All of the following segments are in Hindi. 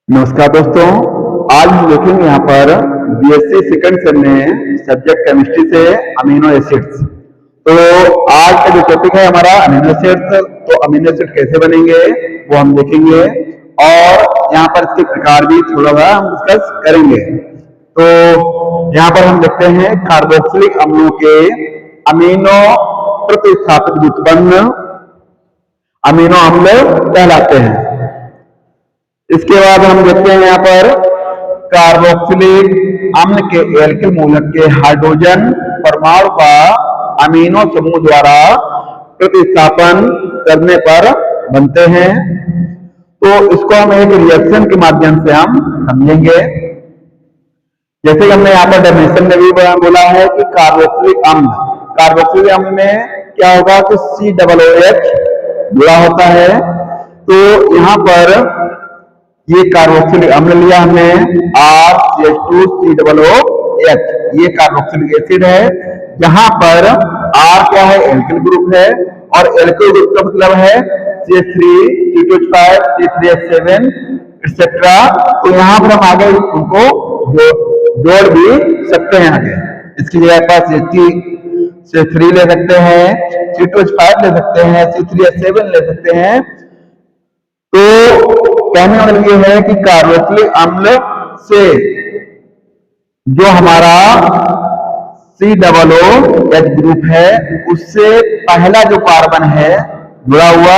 नमस्कार दोस्तों। आज हम देखेंगे यहाँ पर बीएससी सेकंड सेम में सब्जेक्ट केमिस्ट्री से अमीनो एसिड्स। तो आज का जो टॉपिक है हमारा अमीनो एसिड्स। तो अमीनो एसिड कैसे बनेंगे वो हम देखेंगे और यहाँ पर इसके प्रकार भी थोड़ा सा हम डिस्कस करेंगे। तो यहाँ पर हम देखते हैं कार्बोक्सिलिक अम्लों के अमीनो प्रतिस्थापित व्युत्पन्न अमीनो अम्ल कहलाते हैं। इसके बाद हम देखते हैं यहाँ पर कार्बोक्सिलिक अम्ल के एल्किल मूलक के हाइड्रोजन परमाणु का अमीनो समूह द्वारा प्रतिस्थापन करने पर बनते हैं। तो इसको हम एक रिएक्शन के माध्यम से हम समझेंगे। जैसे कि हमने यहाँ पर डेफिनेशन में भी बोला है कि कार्बोक्सिलिक अम्ल में क्या होगा कि COOH जुड़ा होता है। तो यहाँ पर ये कार्बोक्सिलिक अम्ल लिया हमने RCH2COOH, ये कार्बोक्सिलिक एसिड है जहां पर R क्या है, एल्किल ग्रुप है और एल्किल ग्रुप का मतलब है CH3, C2H5, C3H7 एक्सेट्रा। तो यहाँ पर हम आगे उनको जोड़ भी सकते हैं। आगे इसकी जगह पर CH3 ले सकते हैं, C2H5 ले सकते हैं, C3H7 ले सकते हैं। तो कहने का मतलब ये है कि कार्बोक्सिलिक अम्ल से जो हमारा COOH ग्रुप है उससे पहला जो कार्बन है जुड़ा हुआ,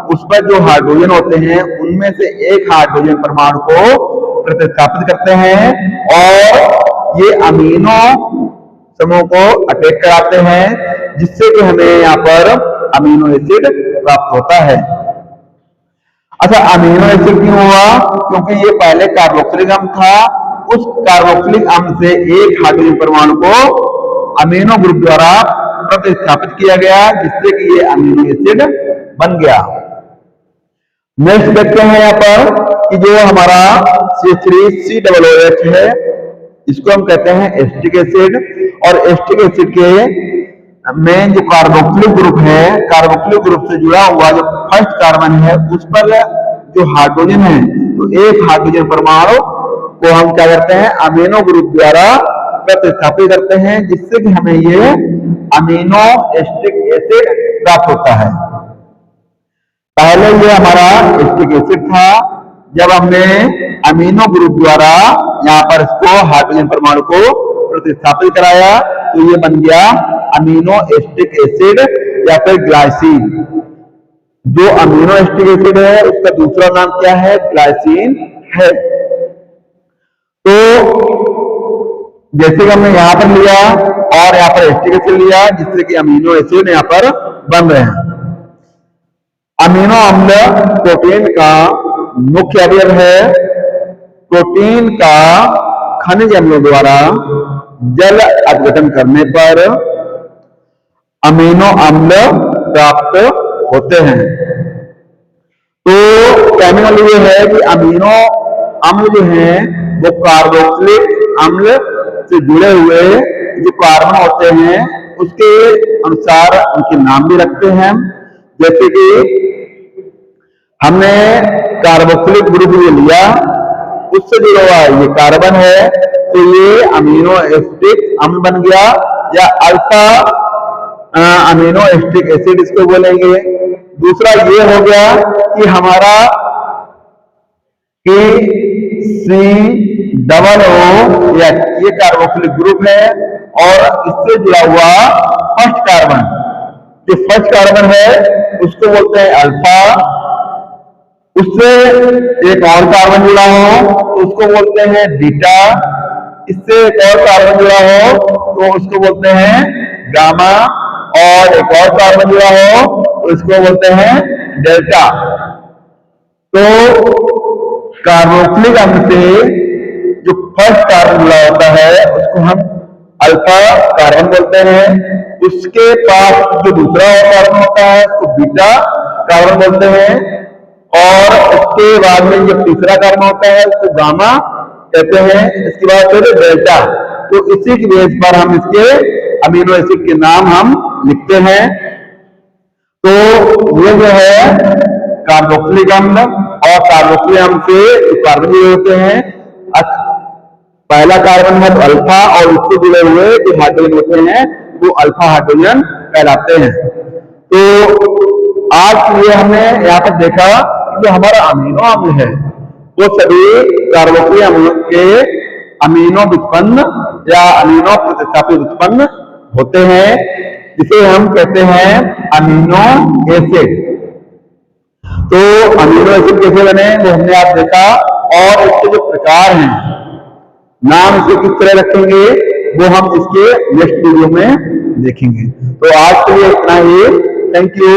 उस पर जो हाइड्रोजन होते हैं उनमें से एक हाइड्रोजन परमाणु को प्रतिस्थापित करते हैं और ये अमीनो समूह को अटैक कराते हैं, जिससे कि हमें यहाँ पर अमीनो एसिड प्राप्त होता है। अच्छा, अमीनो एसिड क्यों हुआ? क्योंकि ये पहले कार्बोक्सिलिक अम्ल था। उस कार्बोक्सिलिक अम्ल से एक हाइड्रोजन परमाणु को अमीनो ग्रुप द्वारा प्रतिस्थापित किया गया, जिससे कि ये अमीनो एसिड बन गया। नेक्स्ट देखते हैं यहाँ पर कि जो हमारा C3COOH है, इसको हम कहते हैं एस्टिक एसिड। और एस्टिक एसिड के में जो कार्बोक्सिलिक ग्रुप है, कार्बोक्सिलिक ग्रुप से जुड़ा हुआ जो फर्स्ट कार्बन है उस पर जो हाइड्रोजन है, तो एक हाइड्रोजन परमाणु को हम क्या करते हैं, अमीनो ग्रुप द्वारा प्रतिस्थापित करते हैं, जिससे कि हमें ये अमीनो एस्टिक एसिड प्राप्त होता है। पहले ये हमारा एस्टिक एसिड था, जब हमने अमीनो ग्रुप द्वारा यहाँ पर इसको हाइड्रोजन परमाणु को प्रतिस्थापित कराया तो ये बन गया अमीनो एस्टिक एसिड या फिर ग्लाइसिन। जो अमीनो एस्टिक एसिड है उसका दूसरा नाम क्या है, ग्लाइसिन है। तो जैसे कि हमने यहाँ पर लिया और यहाँ पर एस्टिक एसिड लिया, जिससे कि अमीनो एसिड यहाँ पर बन रहे हैं। अमीनो अम्ल प्रोटीन का मुख्य अवयव है। प्रोटीन का खनिज अम्लों द्वारा जल अपघटन करने पर अमीनो अम्ल प्राप्त होते हैं। तो कहने वाला ये है कि अमीनो अम्ल जो है वो कार्बोक्सिलिक अम्ल से जुड़े हुए जो कार्बन होते हैं उसके अनुसार उनके नाम भी रखते हैं। जैसे कि हमने कार्बोक्सिलिक ग्रुप ये लिया, उससे जुड़ा हुआ ये कार्बन है, तो ये अमीनो एस्टिक अम्ल बन गया या अल्फा अमीनो एस्टिक एसिड इसको बोलेंगे। दूसरा ये हो गया कि हमारा COO ये कार्बोक्सिलिक ग्रुप है और इससे जुड़ा हुआ फर्स्ट कार्बन, जो फर्स्ट कार्बन है उसको बोलते हैं अल्फा। उससे एक और कार्बन जुड़ा हो तो उसको बोलते हैं बीटा। इससे एक और कार्बन जुड़ा हो तो उसको बोलते हैं गामा, और एक और कार्बन जुड़ा हो तो इसको बोलते हैं डेल्टा। तो कार्बोक्सिलिक अम्ल से जो फर्स्ट कार्बन जुड़ा होता है उसको हम अल्फा कार्बन बोलते हैं। उसके पास जो दूसरा कार्बन होता है उसको बीटा कार्बन बोलते हैं, और उसके बाद में जो तीसरा कार्बन होता है उसको गामा कहते हैं। इसके बाद फिर डेल्टा। तो इसी की बेस पर हम इसके अमीनो एसिड के नाम हम लिखते हैं। तो ये जो है कार्बोक्सिलिक अम्ल, और कार्बोक्सिलिक अम्ल से जो कार्बन जुड़े होते हैं, पहला कार्बन है तो अल्फा, और उससे जुड़े हुए जो हाइड्रोजन होते हैं वो अल्फा हाइड्रोजन कहलाते हैं। तो आज ये हमने यहाँ पर देखा कि जो हमारा अमीनो अम्ल है वो सभी कार्बोक्सिलिक अम्ल के अमीनो व्युत्पन्न या अमीनो प्रतिस्थापित उत्पन्न होते हैं, जिसे हम कहते हैं अमीनो एसिड। तो अमीनो एसिड कैसे बने वो हमने आज देखा, और इसके जो प्रकार हैं, नाम इसे किस तरह रखेंगे वो हम इसके नेक्स्ट वीडियो में देखेंगे। तो आज के लिए इतना ही। Thank you.